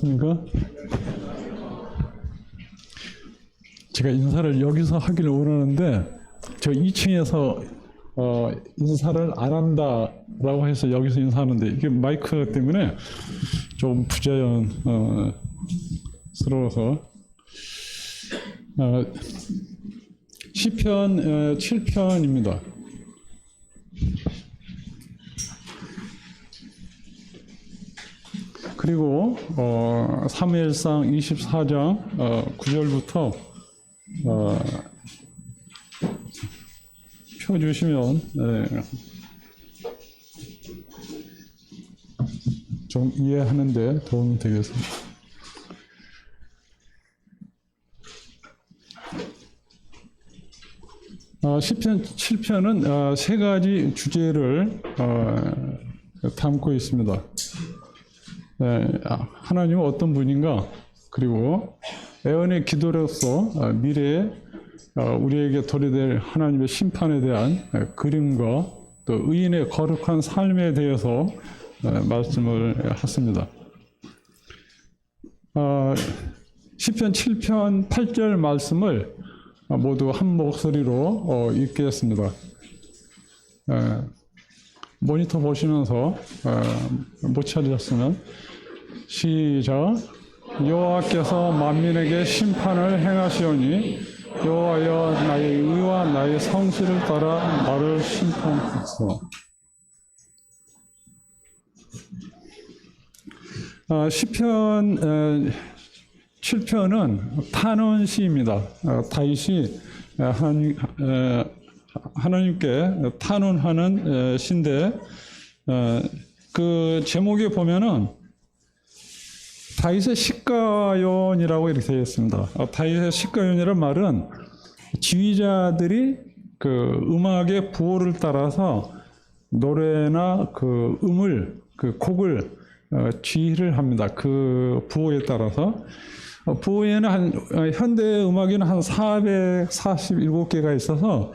안녕하십니까? 제가 인사를 여기서 하기를 원하는데 저 2층에서 인사를 안 한다라고 해서 여기서 인사하는데 이게 마이크 때문에 좀 부자연스러워서 시편 7편입니다. 그리고 사무엘상 24장 9절부터 펴주시면 좀 이해하는 데 도움이 되겠습니다. 시편 7편은 세 가지 주제를 담고 있습니다. 하나님은 어떤 분인가, 그리고 애언의 기도로서 미래에 우리에게 도래될 하나님의 심판에 대한 그림과 또 의인의 거룩한 삶에 대해서 말씀을 했습니다. 시편 7편 8절 말씀을 모두 한 목소리로 읽겠습니다. 모니터 보시면서 못 찾으셨으면 시작. 여호와께서 만민에게 심판을 행하시오니 여호와여 나의 의와 나의 성실을 따라 나를 심판하소서. 시편 7편은 탄원시입니다. 다윗이 하나님께 탄원하는 시인데 그 제목에 보면은 다윗의 시가연이라고 이렇게 되어 있습니다. 다윗의 시가연이란 말은 지휘자들이 그 음악의 부호를 따라서 노래나 그 그 곡을 지휘를 합니다. 그 부호에 따라서. 부호에는 현대 음악에는 한 447개가 있어서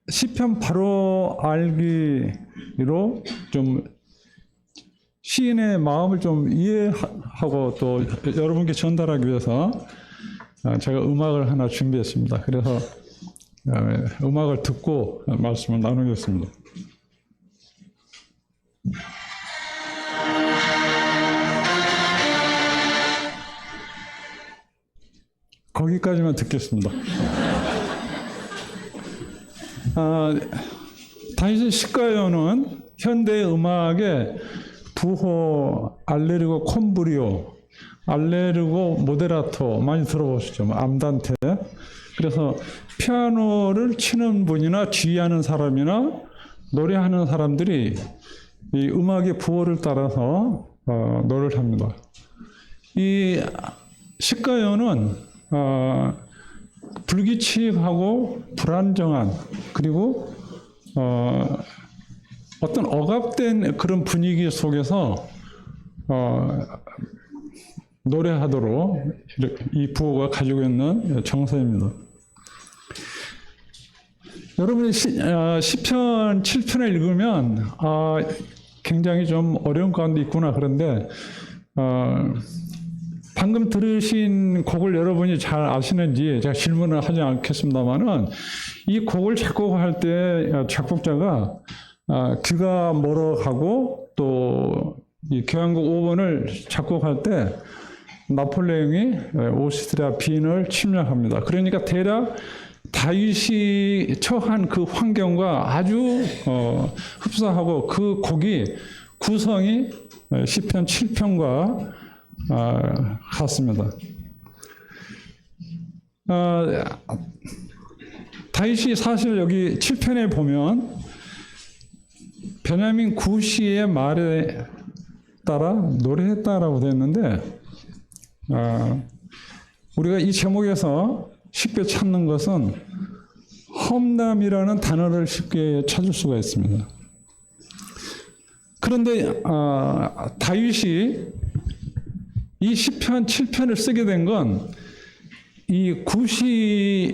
시편 바로 알기로 좀 시인의 마음을 좀 이해하고 또 여러분께 전달하기 위해서 제가 음악을 하나 준비했습니다. 그래서 음악을 듣고 말씀을 나누겠습니다. 거기까지만 듣겠습니다. 다윗의 시가연은 현대 음악의 부호, 알레르고 콤브리오, 알레르고 모데라토 많이 들어보시죠? 암단테. 그래서 피아노를 치는 분이나 지휘하는 사람이나 노래하는 사람들이 이 음악의 부호를 따라서 노래를 합니다. 이 시가연은 불규칙하고 불안정한, 그리고 어떤 억압된 그런 분위기 속에서 노래하도록 이 부호가 가지고 있는 정서입니다. 여러분이 시편 7편을 읽으면 굉장히 좀 어려운 가운데 있구나, 그런데 방금 들으신 곡을 여러분이 잘 아시는지 제가 질문을 하지 않겠습니다만은 이 곡을 작곡할 때 작곡자가 귀가 멀어가고 또 이 교향곡 5번을 작곡할 때 나폴레옹이 오스트리아 빈을 침략합니다. 그러니까 대략 다윗이 처한 그 환경과 아주 흡사하고 그 곡이 구성이 시편 7편과 같습니다. 다윗이 사실 여기 7편에 보면 베냐민 구시의 말에 따라 노래했다라고 되어 있는데 우리가 이 제목에서 쉽게 찾는 것은 험담이라는 단어를 쉽게 찾을 수가 있습니다. 그런데 다윗이 이 시편 7편을 쓰게 된 건 이 구시에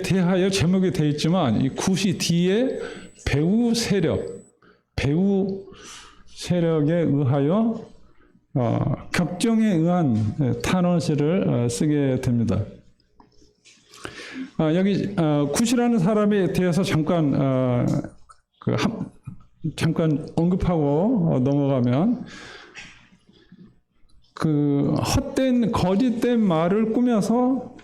대하여 제목이 되어 있지만 이 구시 뒤에 배후 세력에 의하여 격정에 의한 탄원시를 쓰게 됩니다. 여기 굿이라는 사람에 대해서 잠깐 언급하고 넘어가면 그 헛된 거짓된 말을 꾸며서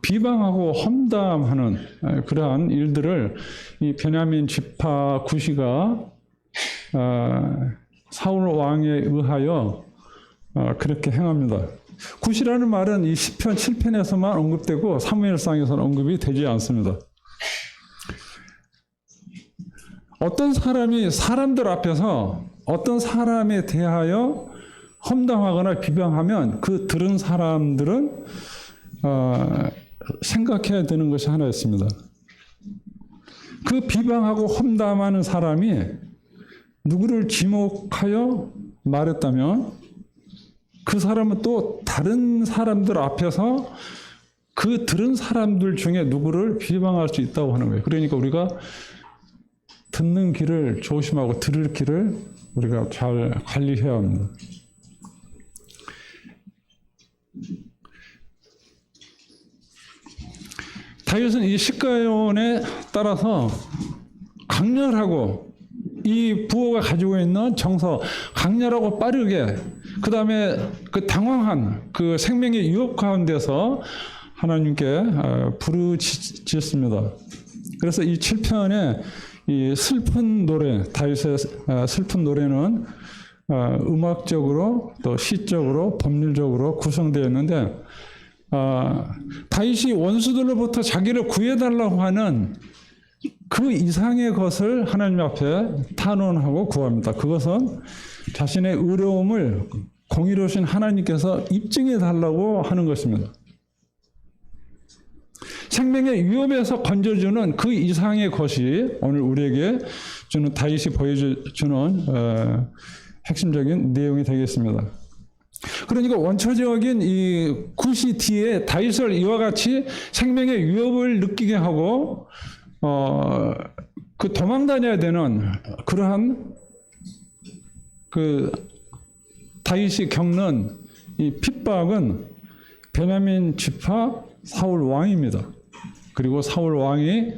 비방하고 험담하는 그러한 일들을 이 베냐민 지파 굿이가 사울 왕에 의하여 그렇게 행합니다. 굿이라는 말은 이 시편 7편에서만 언급되고 사무엘상에서는 언급이 되지 않습니다. 어떤 사람이 사람들 앞에서 어떤 사람에 대하여 험담하거나 비방하면 그 들은 사람들은 생각해야 되는 것이 하나 있습니다. 그 비방하고 험담하는 사람이 누구를 지목하여 말했다면 그 사람은 또 다른 사람들 앞에서 그 들은 사람들 중에 누구를 비방할 수 있다고 하는 거예요. 그러니까 우리가 듣는 귀를 조심하고 들을 귀를 우리가 잘 관리해야 합니다. 다윗은 이 시가연에 따라서 강렬하고 이 부호가 가지고 있는 정서, 강렬하고 빠르게, 그 다음에 그 당황한 그 생명의 위협 가운데서 하나님께 부르짖습니다. 그래서 이 7편에 이 슬픈 노래, 다윗의 슬픈 노래는 음악적으로 또 시적으로 법률적으로 구성되어 있는데 다윗이 원수들로부터 자기를 구해달라고 하는 그 이상의 것을 하나님 앞에 탄원하고 구합니다. 그것은 자신의 의로움을 공의로우신 하나님께서 입증해 달라고 하는 것입니다. 생명의 위협에서 건져주는 그 이상의 것이 오늘 우리에게 주는 다윗이 보여주는 핵심적인 내용이 되겠습니다. 그러니까 원초적인 이 굿이 뒤에 다윗을 이와 같이 생명의 위협을 느끼게 하고 그 도망 다녀야 되는 그러한 그 다윗이 겪는 이 핍박은 베냐민 지파 사울 왕입니다. 그리고 사울 왕이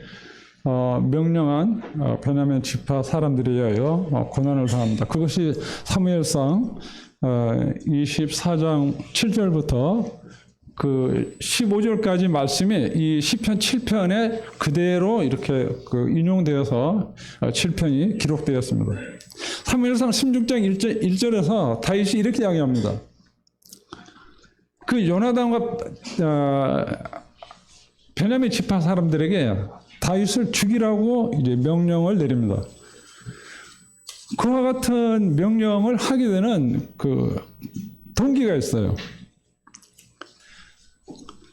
명령한 베냐민 지파 사람들에 의하여 고난을 당합니다. 그것이 사무엘상 24장 7절부터 그 15절까지 말씀이 이 시편 7편에 그대로 이렇게 인용되어서 7편이 기록되었습니다. 사무엘상 16장 1절에서 다윗이 이렇게 이야기합니다. 그 요나단과 베냐민 지파 사람들에게 다윗을 죽이라고 이제 명령을 내립니다. 그와 같은 명령을 하게 되는 그 동기가 있어요.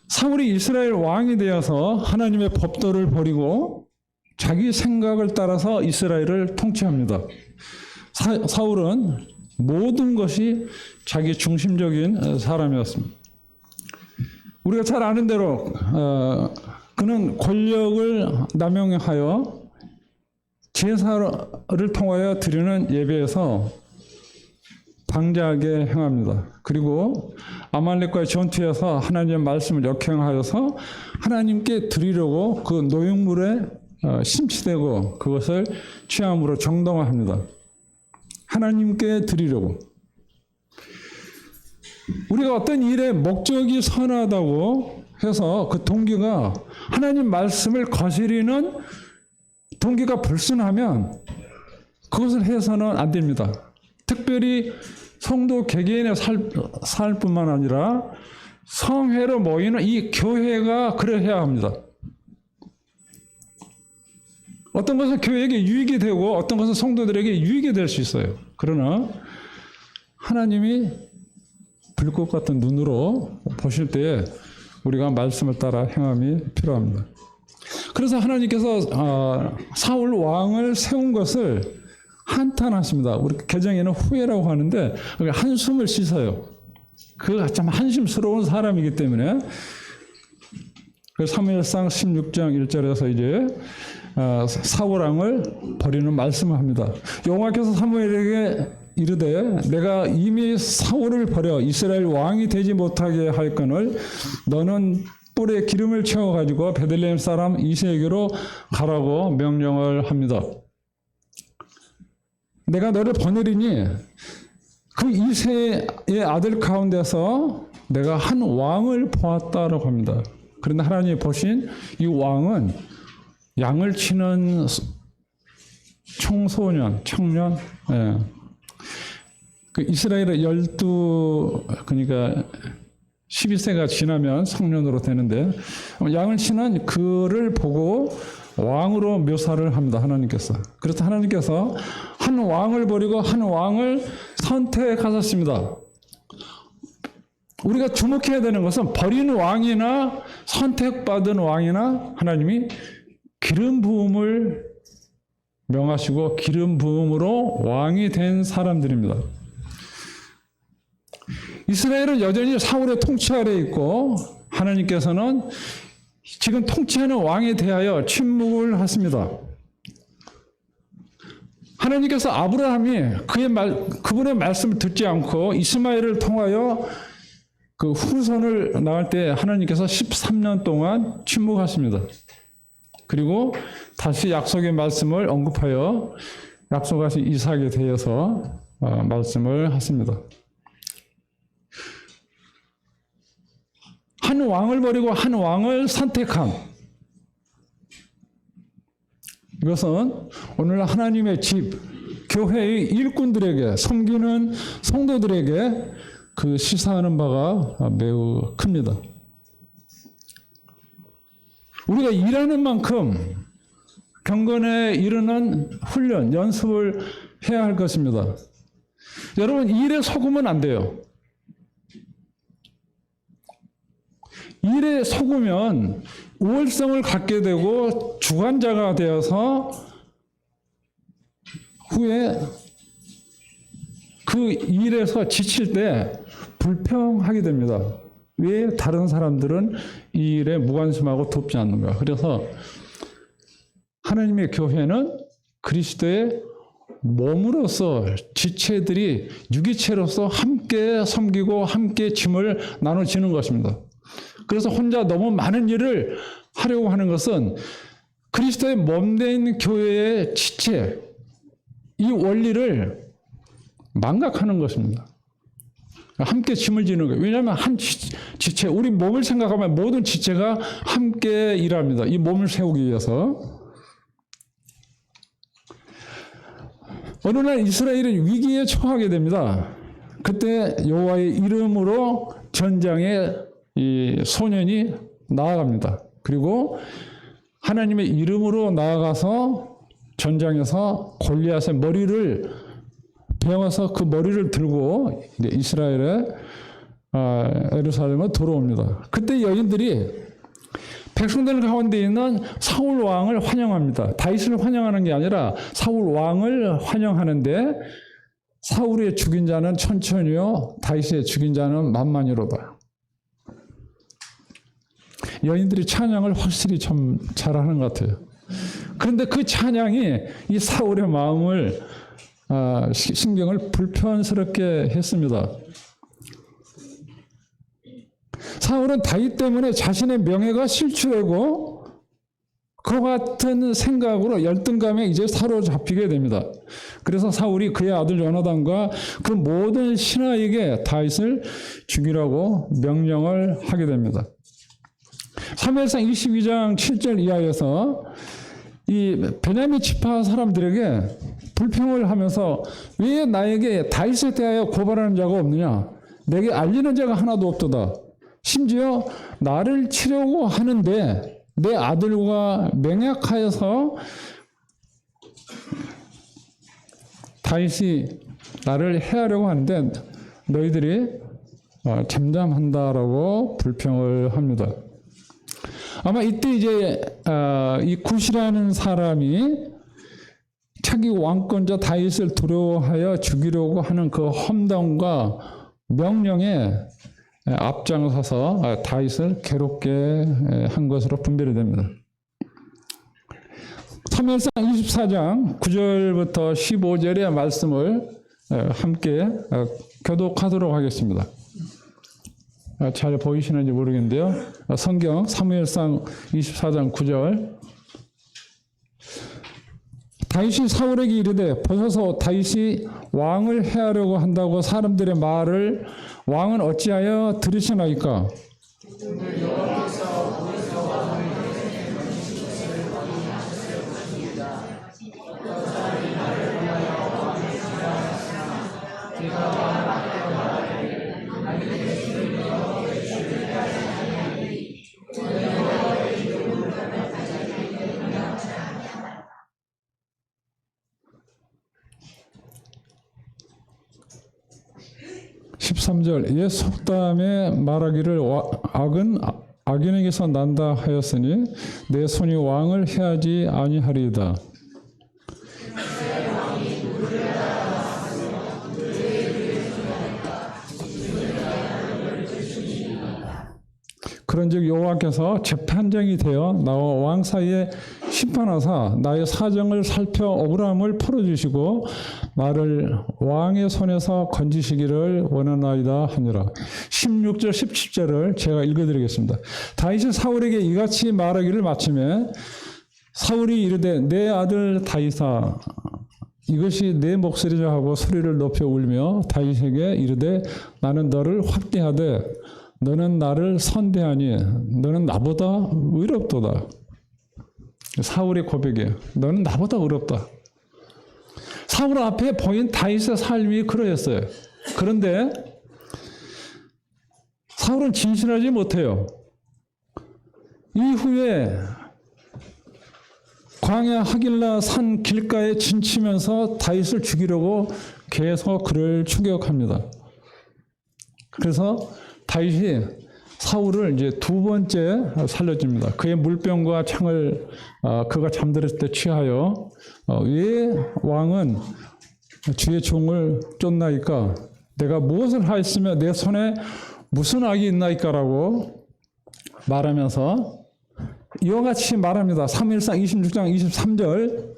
사울이 이스라엘 왕이 되어서 하나님의 법도를 버리고 자기 생각을 따라서 이스라엘을 통치합니다. 사울은 모든 것이 자기 중심적인 사람이었습니다. 우리가 잘 아는 대로 그는 권력을 남용하여 제사를 통하여 드리는 예배에서 방자하게 행합니다. 그리고 아말렉과의 전투에서 하나님의 말씀을 역행하여서 하나님께 드리려고 그 노획물에 심취되고 그것을 취함으로 정당화합니다. 하나님께 드리려고. 우리가 어떤 일에 목적이 선하다고 해서 그 동기가 하나님 말씀을 거스리는 동기가 불순하면 그것을 해서는 안 됩니다. 특별히 성도 개개인의 살 뿐만 아니라 성회로 모이는 이 교회가 그래야 합니다. 어떤 것은 교회에게 유익이 되고 어떤 것은 성도들에게 유익이 될 수 있어요. 그러나 하나님이 불꽃 같은 눈으로 보실 때에 우리가 말씀을 따라 행함이 필요합니다. 그래서 하나님께서 사울 왕을 세운 것을 한탄하십니다. 우리 개정에는 후회라고 하는데 한숨을 씻어요. 그 참 한심스러운 사람이기 때문에 사무엘상 16장 1절에서 이제 사울 왕을 버리는 말씀을 합니다. 여호와께서 사무엘에게 이르되 내가 이미 사울을 버려 이스라엘 왕이 되지 못하게 하였거늘 너는 뿔에 기름을 채워가지고 베들레헴 사람 이새에게로 가라고 명령을 합니다. 내가 너를 보내리니 그 이새의 아들 가운데서 내가 한 왕을 보았다라고 합니다. 그런데 하나님이 보신 이 왕은 양을 치는 청소년, 청년, 예. 그 이스라엘의 그러니까 12세가 지나면 성년으로 되는데 양을 치는 그를 보고 왕으로 묘사를 합니다. 하나님께서. 그래서 하나님께서 한 왕을 버리고 한 왕을 선택하셨습니다. 우리가 주목해야 되는 것은 버린 왕이나 선택받은 왕이나 하나님이 기름 부음을 명하시고 기름 부음으로 왕이 된 사람들입니다. 이스라엘은 여전히 사울의 통치 아래에 있고 하나님께서는 지금 통치하는 왕에 대하여 침묵을 하십니다. 하나님께서 아브라함이 그분의 말씀을 듣지 않고 이스마엘을 통하여 그 후손을 낳을 때 하나님께서 13년 동안 침묵하십니다. 그리고 다시 약속의 말씀을 언급하여 약속하신 이삭에 대해서 말씀을 하십니다. 한 왕을 버리고 한 왕을 선택함. 이것은 오늘 하나님의 집, 교회의 일꾼들에게, 섬기는 성도들에게 그 시사하는 바가 매우 큽니다. 우리가 일하는 만큼 경건에 이르는 훈련, 연습을 해야 할 것입니다. 여러분, 일에 속으면 안 돼요. 일에 속으면 우월성을 갖게 되고 주관자가 되어서 후에 그 일에서 지칠 때 불평하게 됩니다. 왜 다른 사람들은 이 일에 무관심하고 돕지 않는가? 그래서 하나님의 교회는 그리스도의 몸으로서 지체들이 유기체로서 함께 섬기고 함께 짐을 나눠지는 것입니다. 그래서 혼자 너무 많은 일을 하려고 하는 것은 그리스도의 몸된 교회의 지체, 이 원리를 망각하는 것입니다. 함께 짐을 지는 거예요. 왜냐하면 한 지체, 우리 몸을 생각하면 모든 지체가 함께 일합니다. 이 몸을 세우기 위해서. 어느 날 이스라엘은 위기에 처하게 됩니다. 그때 여호와의 이름으로 전장에 이 소년이 나아갑니다. 그리고 하나님의 이름으로 나아가서 전장에서 골리앗의 머리를 베어서 그 머리를 들고 이스라엘의 예루살렘에 들어옵니다. 그때 여인들이 백성들 가운데 있는 사울 왕을 환영합니다. 다윗을 환영하는 게 아니라 사울 왕을 환영하는데 사울의 죽인 자는 천천히요 다윗의 죽인 자는 만만이로다. 여인들이 찬양을 확실히 참 잘하는 것 같아요. 그런데 그 찬양이 이 사울의 마음을 신경을 불편스럽게 했습니다. 사울은 다윗 때문에 자신의 명예가 실추되고 그와 같은 생각으로 열등감에 이제 사로잡히게 됩니다. 그래서 사울이 그의 아들 요나단과 그 모든 신하에게 다윗을 죽이라고 명령을 하게 됩니다. 사무엘상 22장 7절 이하에서 이 베냐민 지파 사람들에게 불평을 하면서 왜 나에게 다윗에 대하여 고발하는 자가 없느냐? 내게 알리는 자가 하나도 없도다. 심지어 나를 치려고 하는데 내 아들과 맹약하여서 다윗이 나를 해하려고 하는데 너희들이 잠잠한다라고 불평을 합니다. 아마 이때 이제 이 굿이라는 사람이 차기 왕권자 다윗을 두려워하여 죽이려고 하는 그 험담과 명령에 앞장서서 다윗을 괴롭게 한 것으로 분별이 됩니다. 사무엘상 24장 9절부터 15절의 말씀을 함께 교독하도록 하겠습니다. 잘 보이시는지 모르겠는데요. 성경 사무엘상 24장 9절. 다윗이 사울에게 이르되 보소서 다윗이 왕을 해하려고 한다고 사람들의 말을 왕은 어찌하여 들으시나이까? (13절) 옛 속담에 말하기를 악은 악인에게서 난다 하였으니 내 손이 왕을 해하지 아니하리이다. 그런즉 여호와께서 재판장이 되어 나와 왕 사이에 심판하사 나의 사정을 살펴 억울함을 풀어주시고 나를 왕의 손에서 건지시기를 원하나이다 하니라. 16절 17절을 제가 읽어드리겠습니다. 다윗이 사울에게 이같이 말하기를 마침에 사울이 이르되 내 아들 다윗아 이것이 내 목소리라 하고 소리를 높여 울며 다윗에게 이르되 나는 너를 확대하되 너는 나를 선대하니 너는 나보다 의롭도다. 사울의 고백이에요. 너는 나보다 의롭다. 사울 앞에 보인 다윗의 삶이 그러했어요. 그런데 사울은 진실하지 못해요. 이후에 광야 하길라 산 길가에 진치면서 다윗을 죽이려고 계속 그를 추격합니다. 그래서 다윗이 사울을 이제 두 번째 살려줍니다. 그의 물병과 창을 그가 잠들었을 때 취하여 왜 왕은 주의 종을 쫓나이까? 내가 무엇을 하였으며 내 손에 무슨 악이 있나이까라고 말하면서 이와 같이 말합니다. 사무엘상 26장 23절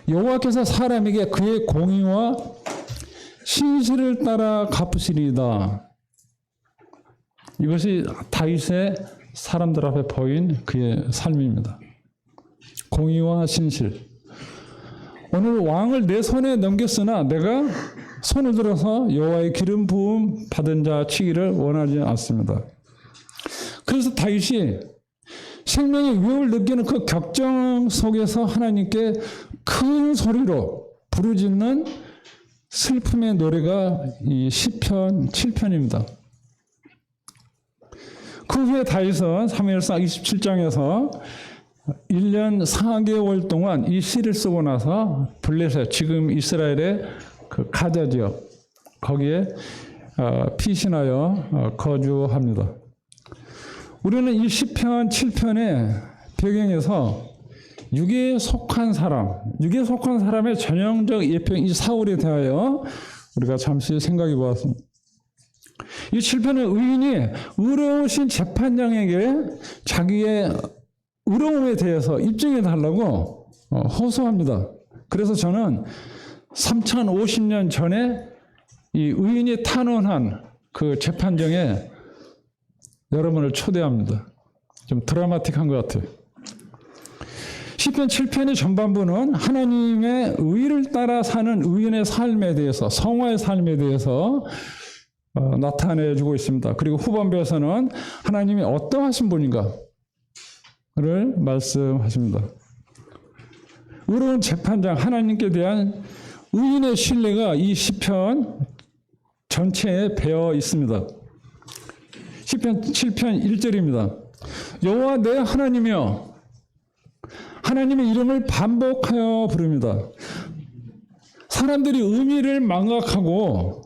여호와께서 사람에게 그의 공의와 신실을 따라 갚으시리이다. 이것이 다윗의 사람들 앞에 보인 그의 삶입니다. 공의와 신실. 오늘 왕을 내 손에 넘겼으나 내가 손을 들어서 여호와의 기름 부음 받은 자 치기를 원하지 않습니다. 그래서 다윗이 생명의 위협을 느끼는 그 격정 속에서 하나님께 큰 소리로 부르짖는 슬픔의 노래가 이 시편 7편입니다. 그 후에 다윗은 사무엘상 27장에서 1년 4개월 동안 이 시를 쓰고 나서 블레셋, 지금 이스라엘의 그 가자 지역, 거기에 피신하여 거주합니다. 우리는 이 시편 7편의 배경에서 육에 속한 사람의 전형적 예표인 이 사울에 대하여 우리가 잠시 생각해 보았습니다. 이 7편의 의인이 의로우신 재판장에게 자기의 의로움에 대해서 입증해 달라고 호소합니다. 그래서 저는 3050년 전에 이 의인이 탄원한 그 재판정에 여러분을 초대합니다. 좀 드라마틱한 것 같아요. 시편 7편의 전반부는 하나님의 의를 따라 사는 의인의 삶에 대해서, 성화의 삶에 대해서 나타내주고 있습니다. 그리고 후반부에서는 하나님이 어떠하신 분인가를 말씀하십니다. 의로운 재판장 하나님께 대한 의인의 신뢰가 이 시편 전체에 배어 있습니다. 시편 7편 1절입니다. 여호와 내 하나님이여, 하나님의 이름을 반복하여 부릅니다. 사람들이 의미를 망각하고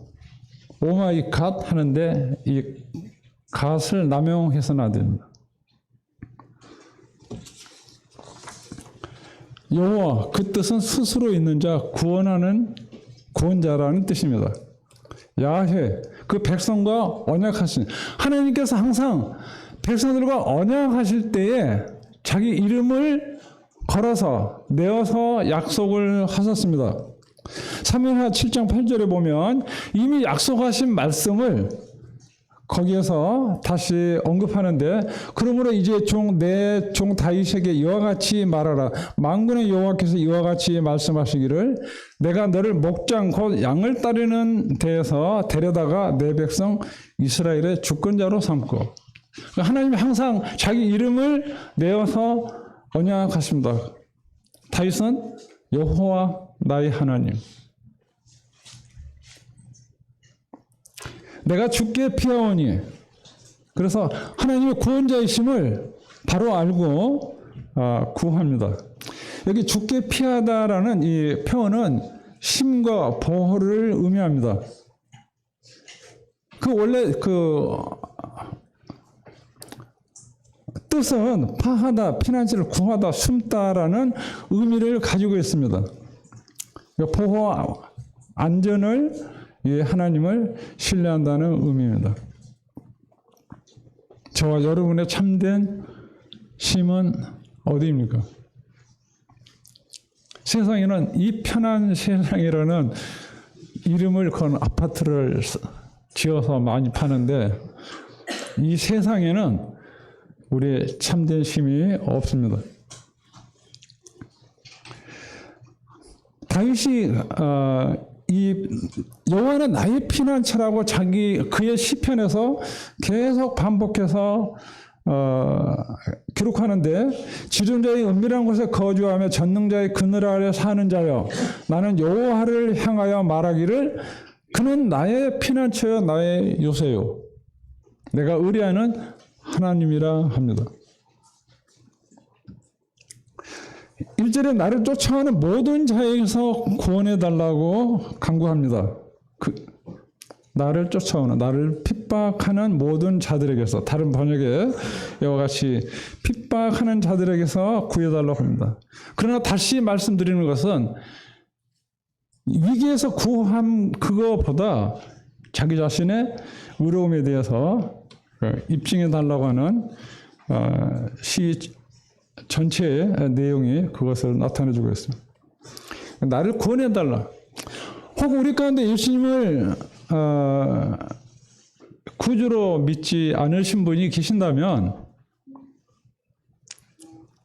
오마이 갓 하는데 이 갓을 남용해서는 안 됩니다. 여호와, 그 뜻은 스스로 있는 자, 구원하는 구원자라는 뜻입니다. 야훼, 그 백성과 언약하신, 하나님께서 항상 백성들과 언약하실 때에 자기 이름을 걸어서 내어서 약속을 하셨습니다. 사무엘하 7장 8절에 보면 이미 약속하신 말씀을 거기에서 다시 언급하는데, 그러므로 이제 내 종 다윗에게 이와 같이 말하라. 만군의 여호와께서 이와 같이 말씀하시기를 내가 너를 목장 곧 양을 따르는 데에서 데려다가 내 백성 이스라엘의 주권자로 삼고. 하나님이 항상 자기 이름을 내어서 언약하십니다. 다윗은 여호와 나의 하나님, 내가 주께 피하오니. 그래서 하나님의 구원자이심을 바로 알고 구합니다. 여기 주께 피하다라는 이 표현은 심과 보호를 의미합니다. 원래 뜻은 파하다, 피난처를 구하다, 숨다라는 의미를 가지고 있습니다. 보호, 안전을 하나님을 신뢰한다는 의미입니다. 저와 여러분의 참된 힘은 어디입니까? 세상에는 이 편한 세상이라는 이름을 건 아파트를 지어서 많이 파는데, 이 세상에는 우리의 참된 힘이 없습니다. 다윗이 이 여호와는 나의 피난처라고 그의 시편에서 계속 반복해서 기록하는데, 지존자의 은밀한 곳에 거주하며 전능자의 그늘 아래 사는 자여, 나는 여호와를 향하여 말하기를 그는 나의 피난처여 나의 요새요, 내가 의뢰하는 하나님이라 합니다. 1절에 나를 쫓아오는 모든 자에게서 구원해달라고 간구합니다. 나를 쫓아오는, 나를 핍박하는 모든 자들에게서, 다른 번역에 이와 같이 핍박하는 자들에게서 구해달라고 합니다. 그러나 다시 말씀드리는 것은 위기에서 구함 그거보다 자기 자신의 의로움에 대해서 입증해달라고 하는 시 전체의 내용이 그것을 나타내주고 있습니다. 나를 구원해달라. 혹은 우리 가운데 예수님을 구주로 믿지 않으신 분이 계신다면,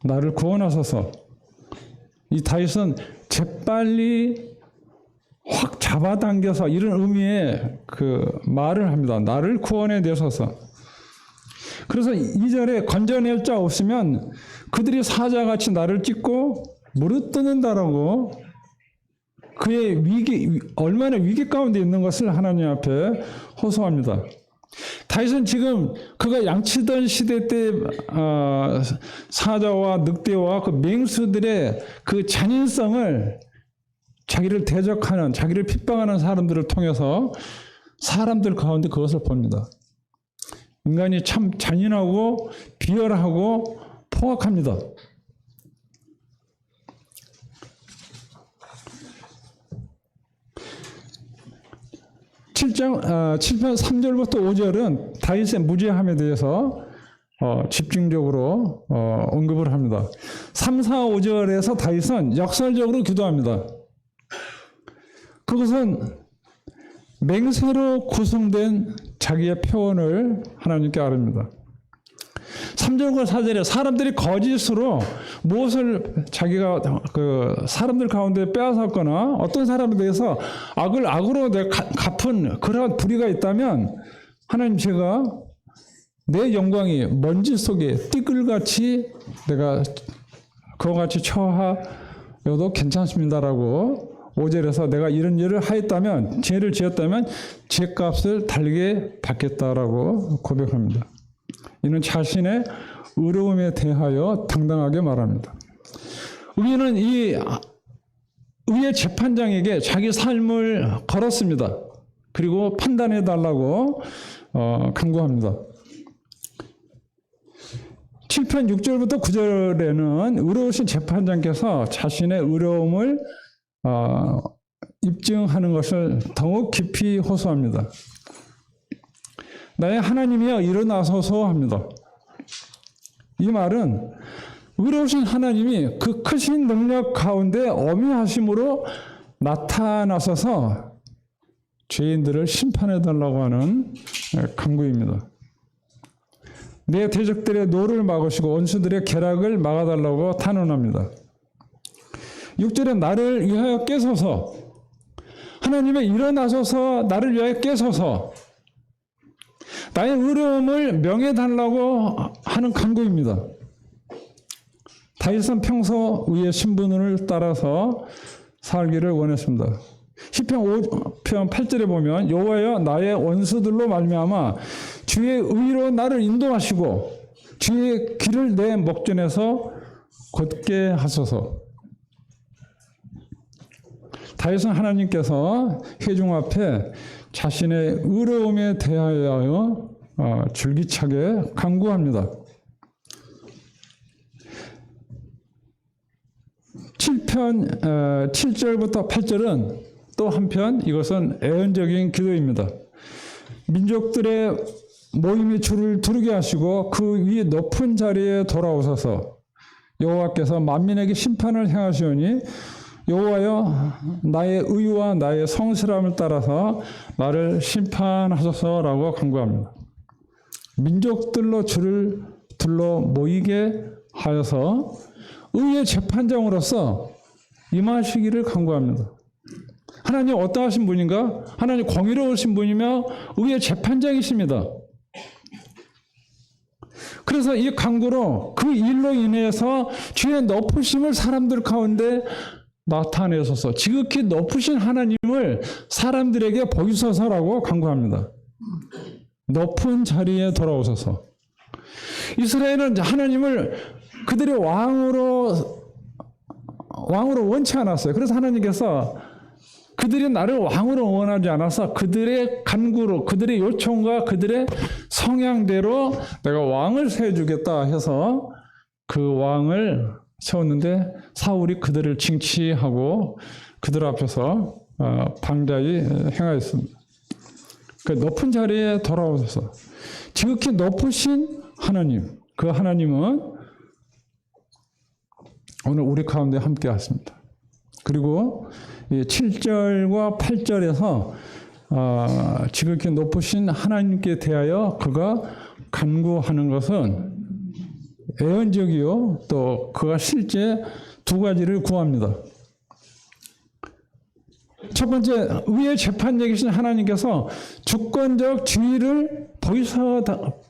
나를 구원하소서. 이 다윗은 재빨리 확 잡아당겨서 이런 의미의 말을 합니다. 나를 구원해 내소서. 그래서 2절에 건져낼 자 없으면 그들이 사자같이 나를 찢고 무릎 뜯는다라고 그의 얼마나 위기 가운데 있는 것을 하나님 앞에 호소합니다. 다윗은 지금 그가 양치던 시대 때 사자와 늑대와 그 맹수들의 그 잔인성을, 자기를 대적하는, 자기를 핍박하는 사람들을 통해서 사람들 가운데 그것을 봅니다. 인간이 참 잔인하고 비열하고 포악합니다. 7편 3절부터 5절은 다윗의 무죄함에 대해서 집중적으로 언급을 합니다. 3, 4, 5절에서 다윗은 역설적으로 기도합니다. 그것은 맹세로 구성된 자기의 표현을 하나님께 아릅니다. 3절과 4절에 사람들이 거짓으로 무엇을 자기가 사람들 가운데 빼앗았거나 어떤 사람에 대해서 악을 악으로 갚은 그러한 불의가 있다면, 하나님, 제가 내 영광이 먼지 속에 띠끌같이 내가 그와 같이 처하여도 괜찮습니다라고 5절에서 내가 이런 일을 하였다면, 죄를 지었다면 죄값을 달게 받겠다라고 고백합니다. 이는 자신의 의로움에 대하여 당당하게 말합니다. 의인은 이 의의 재판장에게 자기 삶을 걸었습니다. 그리고 판단해 달라고 간구합니다. 7편 6절부터 9절에는 의로우신 재판장께서 자신의 의로움을 입증하는 것을 더욱 깊이 호소합니다. 나의 하나님이여 일어나소서 합니다. 이 말은 의로우신 하나님이 그 크신 능력 가운데 어미하심으로 나타나셔서 죄인들을 심판해달라고 하는 간구입니다. 내 대적들의 노를 막으시고 원수들의 계략을 막아달라고 탄원합니다. 6절에 나를 위하여 깨소서, 하나님의 일어나셔서 나를 위하여 깨소서, 나의 의로움을 명해달라고 하는 간구입니다. 다윗은 평소 의의 신분을 따라서 살기를 원했습니다. 시편 5편 8절에 보면 여호와여 나의 원수들로 말미암아 주의 의로 나를 인도하시고 주의 길을 내 목전에서 곧게 하소서. 다윗은 하나님께서 회중 앞에 자신의 의로움에 대하여 줄기차게 간구합니다. 7절부터 8절은 또 한편 이것은 애언적인 기도입니다. 민족들의 모임이 줄을 두르게 하시고 그 위 높은 자리에 돌아오셔서 여호와께서 만민에게 심판을 행하시오니 여호와여 나의 의와 나의 성실함을 따라서 나를 심판하소서라고 간구합니다. 민족들로 줄을 둘러 모이게 하여서 의의 재판장으로서 임하시기를 간구합니다. 하나님 어떠하신 분인가? 하나님 공의로우신 분이며 의의 재판장이십니다. 그래서 이 간구로 그 일로 인해서 주의 높으심을 사람들 가운데 나타내소서, 지극히 높으신 하나님을 사람들에게 보이소서라고 간구합니다. 높은 자리에 돌아오소서. 이스라엘은 하나님을 그들의 왕으로 원치 않았어요. 그래서 하나님께서 그들이 나를 왕으로 원하지 않아서 그들의 간구로, 그들의 요청과 그들의 성향대로 내가 왕을 세워주겠다 해서 그 왕을 세웠는데 사울이 그들을 징치하고 그들 앞에서 방자히 행하였습니다. 그 높은 자리에 돌아오셔서 지극히 높으신 하나님, 그 하나님은 오늘 우리 가운데 함께 하십니다. 그리고 7절과 8절에서 지극히 높으신 하나님께 대하여 그가 간구하는 것은 애언적이요 또 그가 실제 두 가지를 구합니다. 첫 번째, 의의 재판장이신 하나님께서 주권적 지위를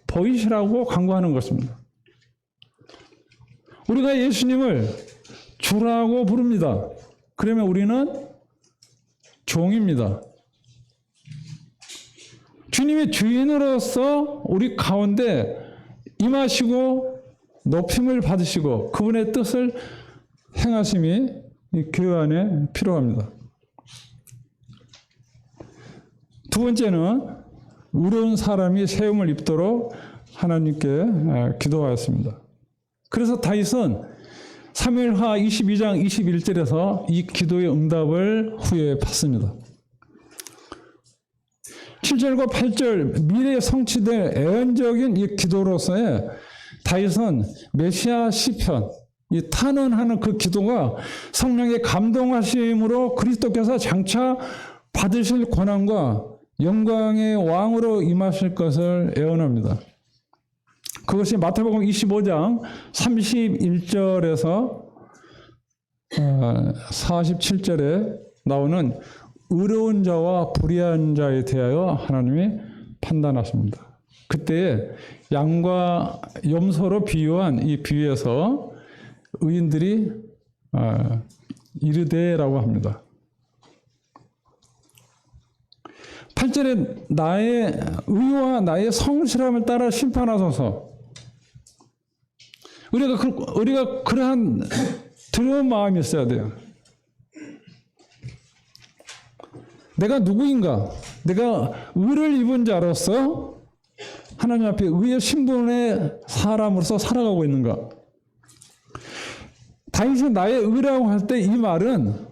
보이시라고 간구하는 것입니다. 우리가 예수님을 주라고 부릅니다. 그러면 우리는 종입니다. 주님의 주인으로서 우리 가운데 임하시고 높임을 받으시고 그분의 뜻을 행하심이 이 교회 안에 필요합니다. 두 번째는 의로운 사람이 세움을 입도록 하나님께 기도하였습니다. 그래서 다윗은 사무엘하 22장 21절에서 이 기도의 응답을 후에 받습니다. 7절과 8절 미래에 성취될 애언적인 이 기도로서의 다윗은 메시아 시편, 이 탄원하는 그 기도가 성령의 감동하심으로 그리스도께서 장차 받으실 권한과 영광의 왕으로 임하실 것을 애언합니다. 그것이 마태복음 25장 31절에서 47절에 나오는 의로운 자와 불의한 자에 대하여 하나님이 판단하십니다. 그때 양과 염소로 비유한 이 비유에서 의인들이 이르되라고 합니다. 8절에 나의 의와 나의 성실함을 따라 심판하소서. 우리가 그러한 두려운 마음이 있어야 돼요. 내가 누구인가? 내가 의를 입은 자로서 하나님 앞에 의의 신분의 사람으로서 살아가고 있는가? 다윗이 나의 의라고 할 때 이 말은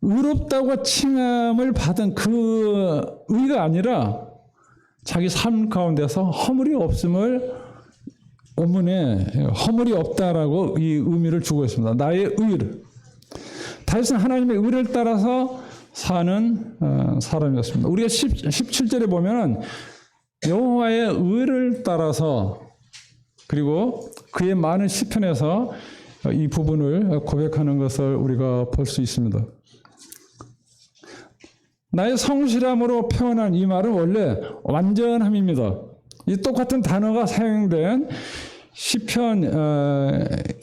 의롭다고 칭함을 받은 그 의가 아니라 자기 삶 가운데서 허물이 없음을 원문에 허물이 없다라고 이 의미를 주고 있습니다. 나의 의를. 다윗은 하나님의 의를 따라서 사는 사람이었습니다. 우리가 17절에 보면은 여호와의 의를 따라서, 그리고 그의 많은 시편에서 이 부분을 고백하는 것을 우리가 볼 수 있습니다. 나의 성실함으로 표현한 이 말은 원래 완전함입니다. 이 똑같은 단어가 사용된 시편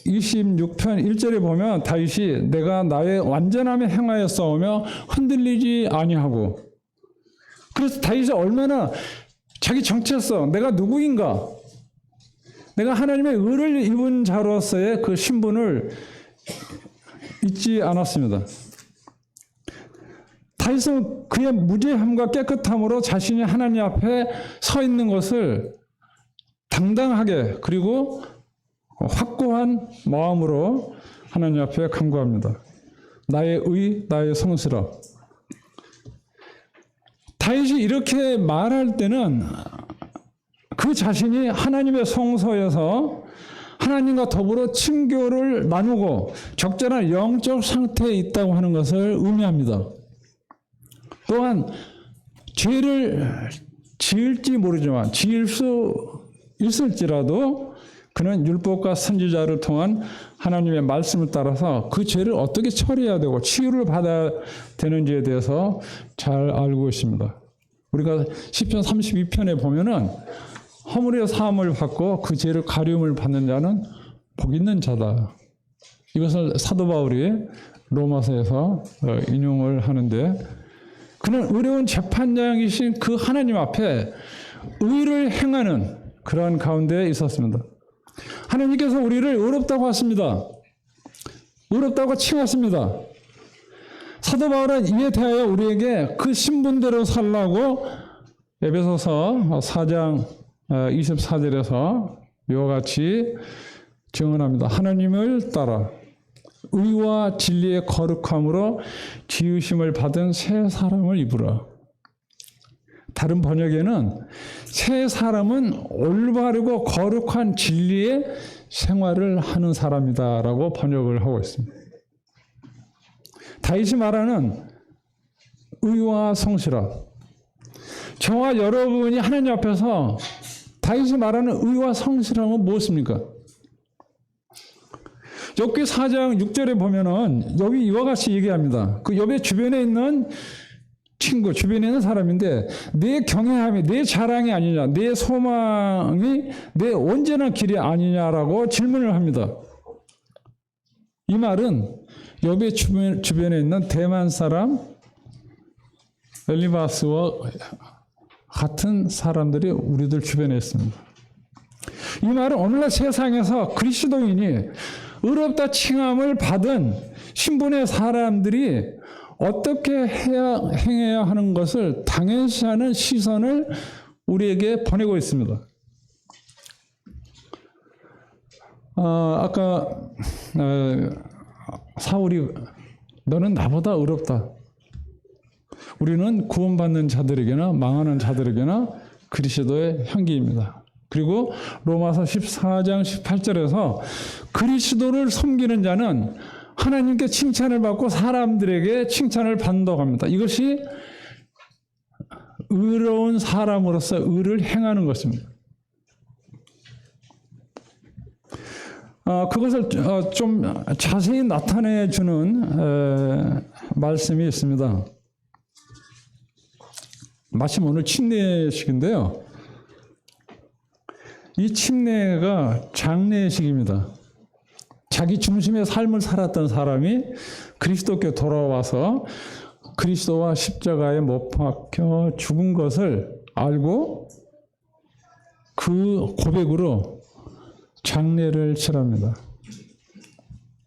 26편 1절에 보면 다윗이 내가 나의 완전함에 행하여 싸우며 흔들리지 아니하고, 그래서 다윗이 얼마나 자기 정체성, 내가 누구인가, 내가 하나님의 의를 입은 자로서의 그 신분을 잊지 않았습니다. 다윗은 그의 무죄함과 깨끗함으로 자신이 하나님 앞에 서 있는 것을 당당하게, 그리고 확고한 마음으로 하나님 앞에 간구합니다. 나의 의, 나의 성실함. 다윗이 이렇게 말할 때는 그 자신이 하나님의 성소에서 하나님과 더불어 친교를 나누고 적절한 영적 상태에 있다고 하는 것을 의미합니다. 또한 죄를 지을지 모르지만 지을 수 있을지라도 그는 율법과 선지자를 통한 하나님의 말씀을 따라서 그 죄를 어떻게 처리해야 되고 치유를 받아야 되는지에 대해서 잘 알고 있습니다. 우리가 시편 32편에 보면은 허물의 사함을 받고 그 죄를 가리움을 받는 자는 복 있는 자다. 이것을 사도 바울이 로마서에서 인용을 하는데, 그는 의로운 재판장이신 그 하나님 앞에 의를 행하는 그러한 가운데 있었습니다. 하나님께서 우리를 의롭다고 하십니다. 의롭다고 칭하십니다. 사도 바울은 이에 대하여 우리에게 그 신분대로 살라고 에베소서 4장 24절에서 이와 같이 증언합니다. 하나님을 따라 의와 진리의 거룩함으로 지으심을 받은 새 사람을 입으라. 다른 번역에는 새 사람은 올바르고 거룩한 진리의 생활을 하는 사람이다라고 번역을 하고 있습니다. 다윗이 말하는 의와 성실함. 저와 여러분이 하나님 앞에서 다윗이 말하는 의와 성실함은 무엇입니까? 욥기 4장 6절에 보면은 여기 이와 같이 얘기합니다. 그 욥의 주변에 있는 친구, 주변에 있는 사람인데 내 경외함이 내 자랑이 아니냐, 내 소망이 내 온전한 길이 아니냐라고 질문을 합니다. 이 말은 욥의 주변에 있는 대만 사람 엘리바스와 같은 사람들이 우리들 주변에 있습니다. 이 말은 오늘날 세상에서 그리스도인이 의롭다 칭함을 받은 신분의 사람들이 어떻게 행해야 하는 것을 당연시하는 시선을 우리에게 보내고 있습니다. 아까 사울이 너는 나보다 의롭다. 우리는 구원받는 자들에게나 망하는 자들에게나 그리스도의 향기입니다. 그리고 로마서 14장 18절에서 그리스도를 섬기는 자는 하나님께 칭찬을 받고 사람들에게 칭찬을 받는다고 합니다. 이것이 의로운 사람으로서 의를 행하는 것입니다. 그것을 좀 자세히 나타내 주는 말씀이 있습니다. 마침 오늘 침례식인데요. 이 침례가 장례식입니다. 자기 중심의 삶을 살았던 사람이 그리스도께 돌아와서 그리스도와 십자가에 못 박혀 죽은 것을 알고 그 고백으로 장례를 치릅니다.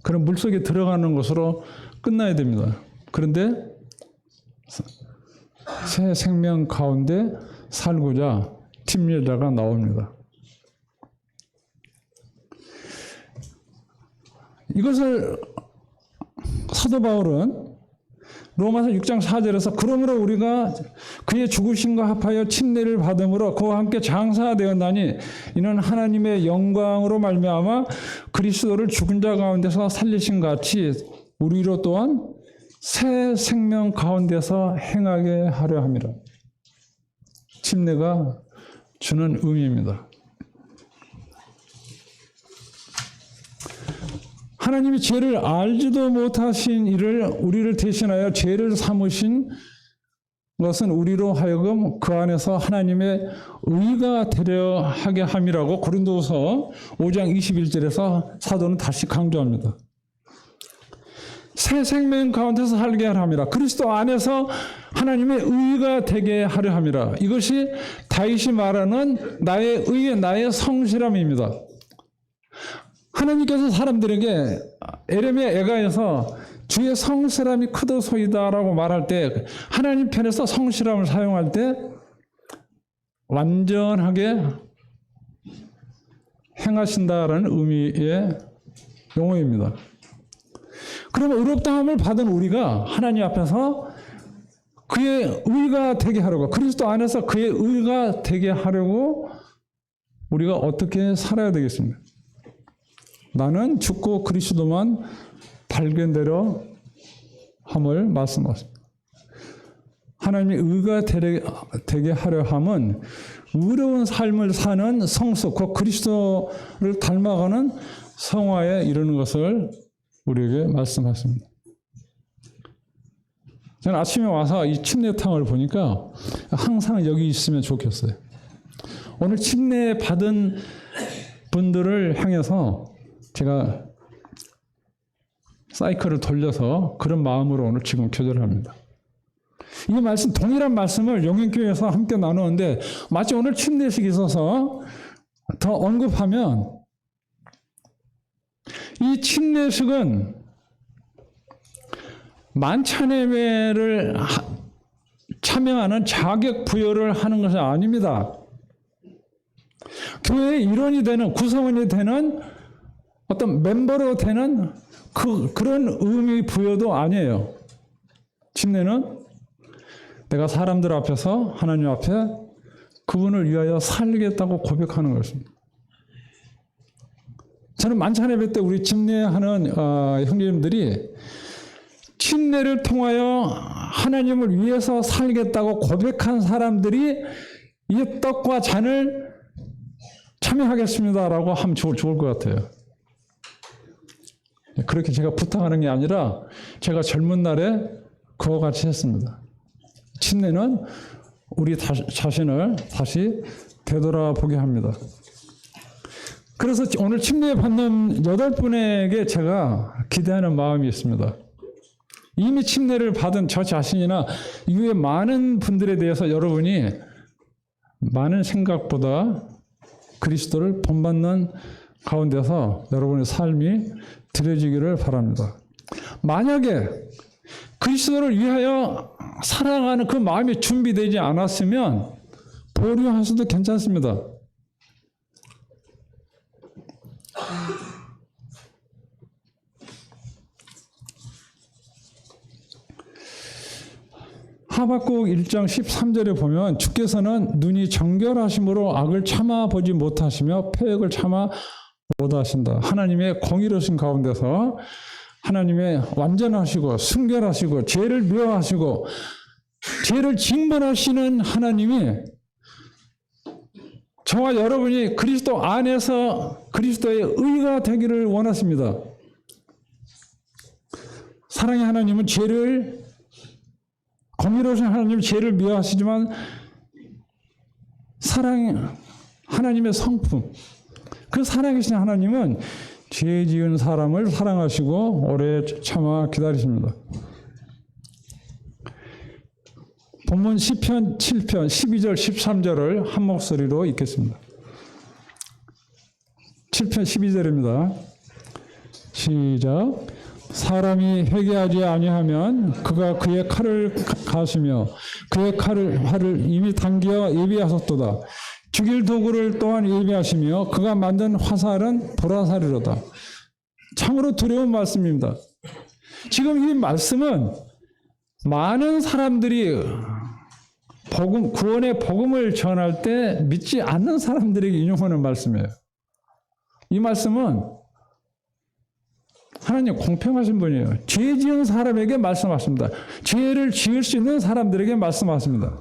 그럼 물속에 들어가는 것으로 끝나야 됩니다. 그런데 새 생명 가운데 살고자 침례자가 나옵니다. 이것을 사도 바울은 로마서 6장 4절에서 그러므로 우리가 그의 죽으심과 합하여 침례를 받음으로 그와 함께 장사되었나니 이는 하나님의 영광으로 말미암아 그리스도를 죽은 자 가운데서 살리신 같이 우리로 또한 새 생명 가운데서 행하게 하려 함이라. 침례가 주는 의미입니다. 하나님이 죄를 알지도 못하신 이를 우리를 대신하여 죄를 삼으신 것은 우리로 하여금 그 안에서 하나님의 의가 되려 하게 함이라고 고린도후서 5장 21절에서 사도는 다시 강조합니다. 새 생명 가운데서 살게 하려 함이라. 그리스도 안에서 하나님의 의가 되게 하려 함이라. 이것이 다윗이 말하는 나의 의, 나의 성실함입니다. 하나님께서 사람들에게 에레미야 애가에서 주의 성실함이 크도소이다라고 말할 때 하나님 편에서 성실함을 사용할 때 완전하게 행하신다라는 의미의 용어입니다. 그러면 의롭다함을 받은 우리가 하나님 앞에서 그의 의가 되게 하려고, 그리스도 안에서 그의 의가 되게 하려고 우리가 어떻게 살아야 되겠습니까? 나는 죽고 그리스도만 발견되려 함을 말씀하십니다. 하나님의 의가 되게 하려 함은 의로운 삶을 사는 성숙, 곧 그리스도를 닮아가는 성화에 이르는 것을 우리에게 말씀하십니다. 저는 아침에 와서 이 침례탕을 보니까 항상 여기 있으면 좋겠어요. 오늘 침례 받은 분들을 향해서 제가 사이클을 돌려서 그런 마음으로 오늘 지금 교제를 합니다. 이 말씀, 동일한 말씀을 용인교회에서 함께 나누는데 마치 오늘 침례식이 있어서 더 언급하면 이 침례식은 만찬예배를 참여하는 자격 부여를 하는 것이 아닙니다. 교회의 일원이 되는, 구성원이 되는 어떤 멤버로 되는 그런 의미 부여도 아니에요. 침례는 내가 사람들 앞에서 하나님 앞에 그분을 위하여 살겠다고 고백하는 것입니다. 저는 만찬예배 때 우리 침례하는 형제님들이 침례를 통하여 하나님을 위해서 살겠다고 고백한 사람들이 이 떡과 잔을 참여하겠습니다라고 하면 좋을 것 같아요. 그렇게 제가 부탁하는 게 아니라 제가 젊은 날에 그와 같이 했습니다. 침례는 우리 자신을 다시 되돌아보게 합니다. 그래서 오늘 침례 받는 8분에게 제가 기대하는 마음이 있습니다. 이미 침례를 받은 저 자신이나 이후에 많은 분들에 대해서 여러분이 많은 생각보다 그리스도를 본받는 가운데서 여러분의 삶이 드려지기를 바랍니다. 만약에 그리스도를 위하여 살아가는 그 마음이 준비되지 않았으면 보류하셔도 괜찮습니다. 하박국 1장 13절에 보면 주께서는 눈이 정결하심으로 악을 참아보지 못하시며 패역을 참아 못하신다. 하나님의 공의로우신 가운데서 하나님의 완전하시고 순결하시고 죄를 미워하시고 죄를 징벌하시는 하나님이 저와 여러분이 그리스도 안에서 그리스도의 의가 되기를 원하십니다. 사랑의 하나님은 공의로우신 하나님은 죄를 미워하시지만 하나님의 성품, 그 살아계신 하나님은 죄 지은 사람을 사랑하시고 오래 참아 기다리십니다. 본문 시편 7편 12절 13절을 한 목소리로 읽겠습니다. 7편 12절입니다. 시작. 사람이 회개하지 아니하면 그가 그의 칼을 가시며 그의 활을 이미 당겨 예비하셨도다. 죽일 도구를 또한 예비하시며 그가 만든 화살은 보라살이로다. 참으로 두려운 말씀입니다. 지금 이 말씀은 많은 사람들이 구원의 복음을 전할 때 믿지 않는 사람들에게 인용하는 말씀이에요. 이 말씀은 하나님 공평하신 분이에요. 죄 지은 사람에게 말씀하십니다. 죄를 지을 수 있는 사람들에게 말씀하십니다.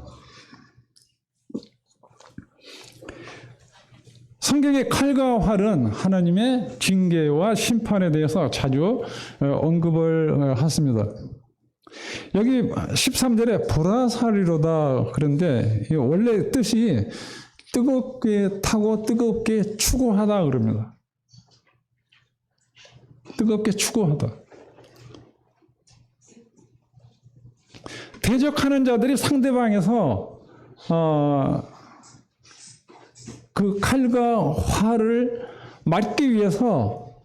성경의 칼과 활은 하나님의 징계와 심판에 대해서 자주 언급을 하십니다. 여기 13절에 불화살이로다 그런데 원래 뜻이 뜨겁게 타고 뜨겁게 추구하다 그럽니다. 뜨겁게 추구하다. 대적하는 자들이 상대방에서 그 칼과 활을 맞기 위해서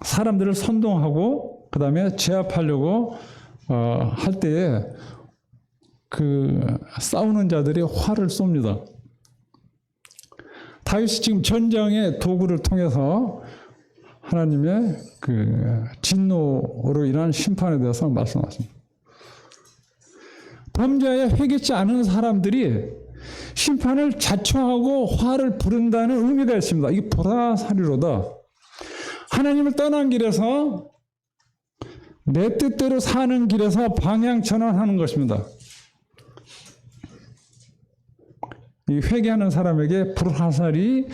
사람들을 선동하고 그 다음에 제압하려고 할 때에 그 싸우는 자들이 활을 쏩니다. 다윗이 지금 전장의 도구를 통해서 하나님의 그 진노로 인한 심판에 대해서 말씀하십니다. 범죄에 회개치 않은 사람들이 심판을 자초하고 화를 부른다는 의미가 있습니다. 이게 불화살이로다. 하나님을 떠난 길에서 내 뜻대로 사는 길에서 방향 전환하는 것입니다. 이 회개하는 사람에게 불화살이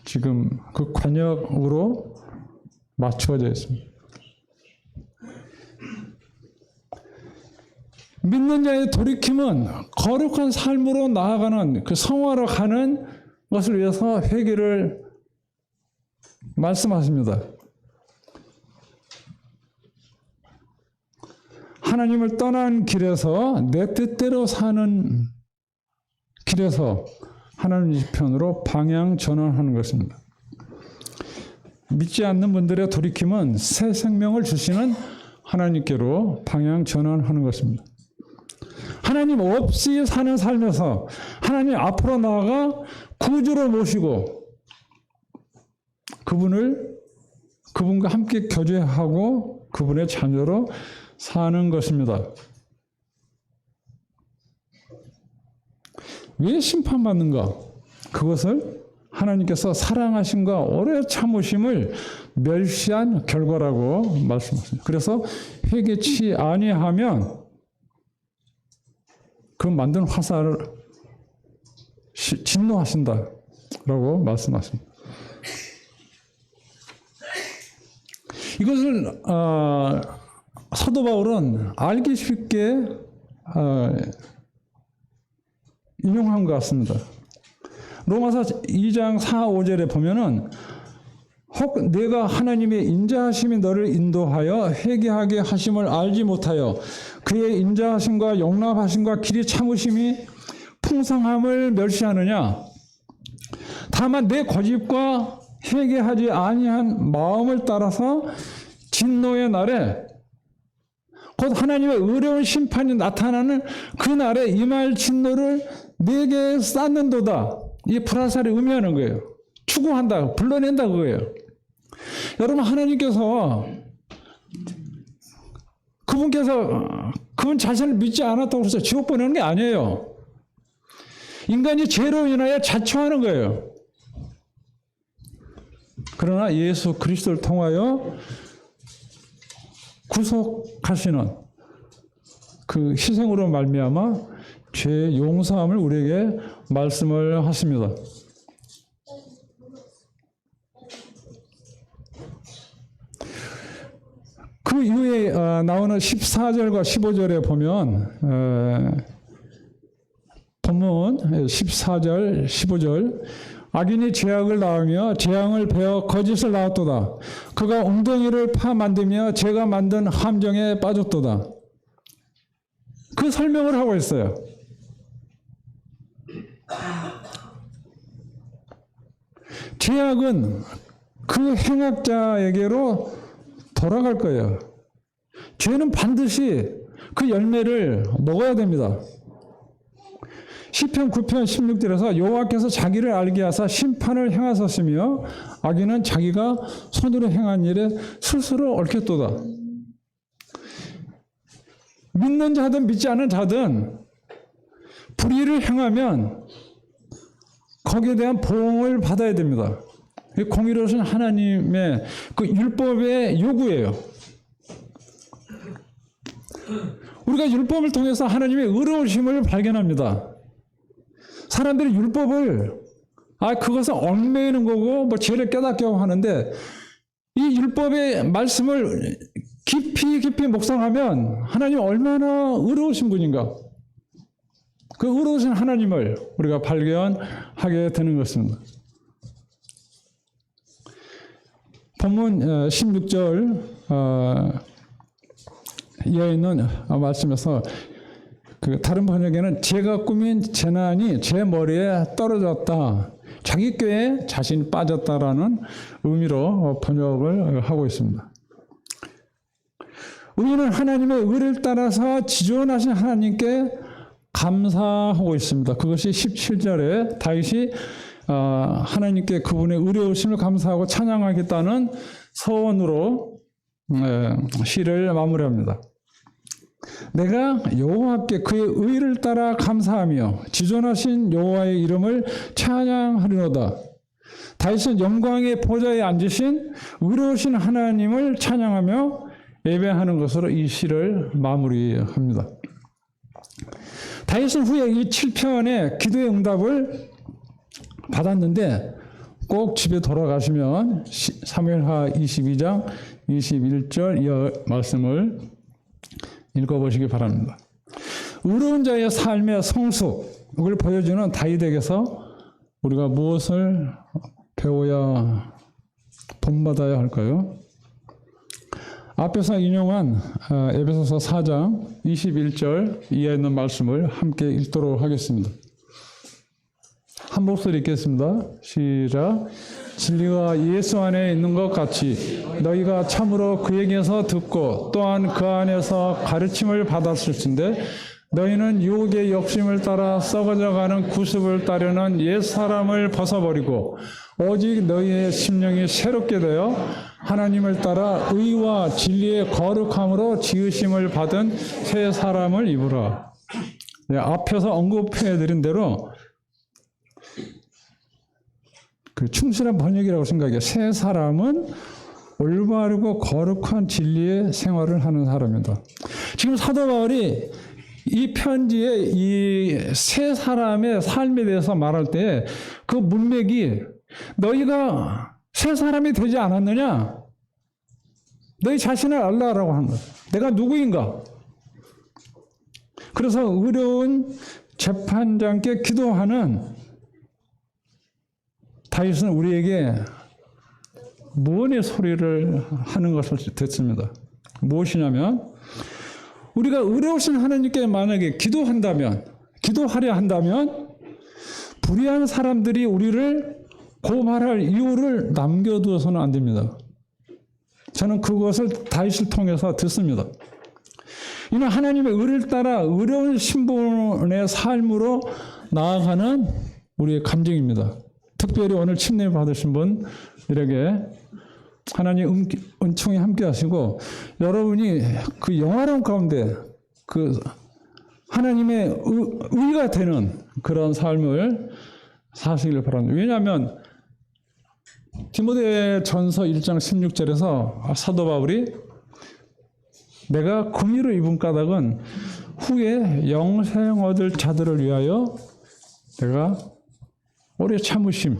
지금 그 관역으로 맞추어져 있습니다. 믿는 자의 돌이킴은 거룩한 삶으로 나아가는 그 성화로 가는 것을 위해서 회개를 말씀하십니다. 하나님을 떠난 길에서 내 뜻대로 사는 길에서 하나님 편으로 방향 전환하는 것입니다. 믿지 않는 분들의 돌이킴은 새 생명을 주시는 하나님께로 방향 전환하는 것입니다. 하나님 없이 사는 삶에서 하나님 앞으로 나아가 구주로 모시고 그분과 함께 교제하고 그분의 자녀로 사는 것입니다. 왜 심판받는가? 그것을 하나님께서 사랑하심과 오래 참으심을 멸시한 결과라고 말씀하십니다. 그래서 회개치 아니하면 그 만든 화살을 진노하신다라고 말씀하십니다. 이것을 사도 바울은 알기 쉽게 인용한 것 같습니다. 로마서 2장 4, 5절에 보면은 혹 내가 하나님의 인자하심이 너를 인도하여 회개하게 하심을 알지 못하여 그의 인자하심과 용납하심과 길이 참으심이 풍성함을 멸시하느냐. 다만 내 고집과 회개하지 아니한 마음을 따라서 진노의 날에 곧 하나님의 의로운 심판이 나타나는 그 날에 임할 진노를 내게 쌓는도다. 이게 불화살이 의미하는 거예요. 추구한다, 불러낸다 그거예요. 여러분 하나님께서 그분 자신을 믿지 않았다고 해서 지옥 보내는 게 아니에요. 인간이 죄로 인하여 자초하는 거예요. 그러나 예수 그리스도를 통하여 구속하시는 그 희생으로 말미암아 죄 용서함을 우리에게 말씀을 하십니다. 그 이후에 나오는 14절과 15절에 보면 본문 14절, 15절 악인이 죄악을 낳으며 재앙을 베어 거짓을 낳았도다. 그가 웅덩이를 파 만들며 제가 만든 함정에 빠졌도다. 그 설명을 하고 있어요. 죄악은 그 행악자에게로 돌아갈 거예요. 죄는 반드시 그 열매를 먹어야 됩니다. 시편 9편 16절에서 여호와께서 자기를 알게 하사 심판을 행하셨으며 악인은 자기가 손으로 행한 일에 스스로 얽혔도다. 믿는 자든 믿지 않은 자든 불의를 행하면 거기에 대한 보응을 받아야 됩니다. 이 공의로우신 하나님의 그 율법의 요구예요. 우리가 율법을 통해서 하나님의 의로우심을 발견합니다. 사람들이 율법을 그것은 얽매이는 거고 뭐 죄를 깨닫게 하고 하는데, 이 율법의 말씀을 깊이 묵상하면 하나님 얼마나 의로우신 분인가, 그 의로우신 하나님을 우리가 발견하게 되는 것입니다. 본문 16절 이하에 있는 말씀에서 그 다른 번역에는 제가 꾸민 재난이 제 머리에 떨어졌다, 자기 꾀에 자신이 빠졌다라는 의미로 번역을 하고 있습니다. 우리는 하나님의 의를 따라서 지존하신 하나님께 감사하고 있습니다. 그것이 17절에 다윗이 하나님께 그분의 의로우심을 감사하고 찬양하겠다는 서원으로 시를 마무리합니다. 내가 여호와께 그의 의를 따라 감사하며 지존하신 여호와의 이름을 찬양하리로다. 다윗은 영광의 보좌에 앉으신 의로우신 하나님을 찬양하며 예배하는 것으로 이 시를 마무리합니다. 다윗은 후에 이 7편의 기도의 응답을 받았는데, 꼭 집에 돌아가시면 사무엘하 22장 21절 이 말씀을 읽어보시기 바랍니다. 의로운 자의 삶의 성숙을 보여주는 다윗에게서 우리가 무엇을 배워야 본받아야 할까요? 앞에서 인용한 에베소서 4장 21절 이하에 있는 말씀을 함께 읽도록 하겠습니다. 한 목소리 읽겠습니다. 시작. 진리가 예수 안에 있는 것 같이 너희가 참으로 그에게서 듣고 또한 그 안에서 가르침을 받았을진데 너희는 유혹의 욕심을 따라 썩어져가는 구습을 따르는 옛사람을 벗어버리고 오직 너희의 심령이 새롭게 되어 하나님을 따라 의와 진리의 거룩함으로 지으심을 받은 새 사람을 입으라. 앞에서 언급해드린 대로 그 충실한 번역이라고 생각해요. 새 사람은 올바르고 거룩한 진리의 생활을 하는 사람이다. 지금 사도 바울이 이 편지에 이 새 사람의 삶에 대해서 말할 때 그 문맥이 너희가 새 사람이 되지 않았느냐? 너희 자신을 알라라고 하는 거야. 내가 누구인가? 그래서 의로운 재판장께 기도하는 다윗은 우리에게 무언의 소리를 하는 것을 듣습니다. 무엇이냐면, 우리가 의로우신 하나님께 만약에 기도하려 한다면 불의한 사람들이 우리를 고발할 이유를 남겨두어서는 안 됩니다. 저는 그것을 다윗을 통해서 듣습니다. 이는 하나님의 의를 따라 의로운 신분의 삶으로 나아가는 우리의 감정입니다. 특별히 오늘 침례 받으신 분들에게 하나님 은총이 함께 하시고, 여러분이 그 영화로운 가운데 그 하나님의 의가 되는 그런 삶을 사시길 바랍니다. 왜냐하면 디모데전서 1장 16절에서 사도 바울이 내가 긍휼을 입은 까닭은 후에 영생 얻을 자들을 위하여 내가 오래 참으심,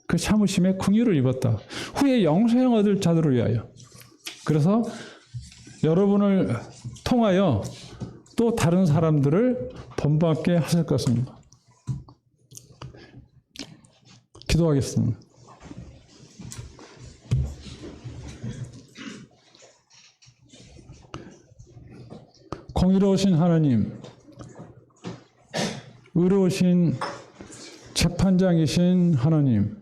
그 참으심에 긍휼을 입었다. 후에 영생 얻을 자들을 위하여. 그래서 여러분을 통하여 또 다른 사람들을 본받게 하실 것입니다. 기도하겠습니다. 공의로우신 하나님, 의로우신 재판장이신 하나님,